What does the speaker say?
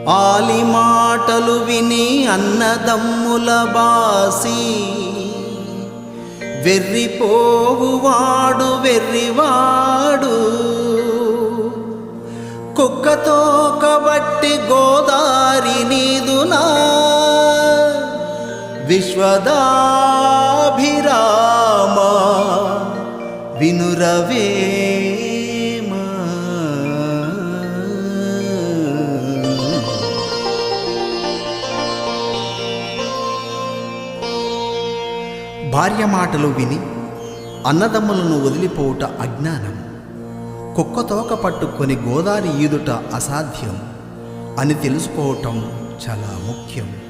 ఆలి మాటలు విని అన్నదమ్ముల బాసి వెర్రిపోవువాడు వెర్రివాడు. కుక్కతో కబట్టి గోదారి నీదునా విశ్వదాభిరామ వినురవేమ. భార్య మాటలు విని అన్నదమ్ములను వదిలిపోవుట అజ్ఞానం. కుక్కతోక పట్టుకొని గోదారి ఈదుట అసాధ్యం అని తెలుసుకోవటం చాలా ముఖ్యం.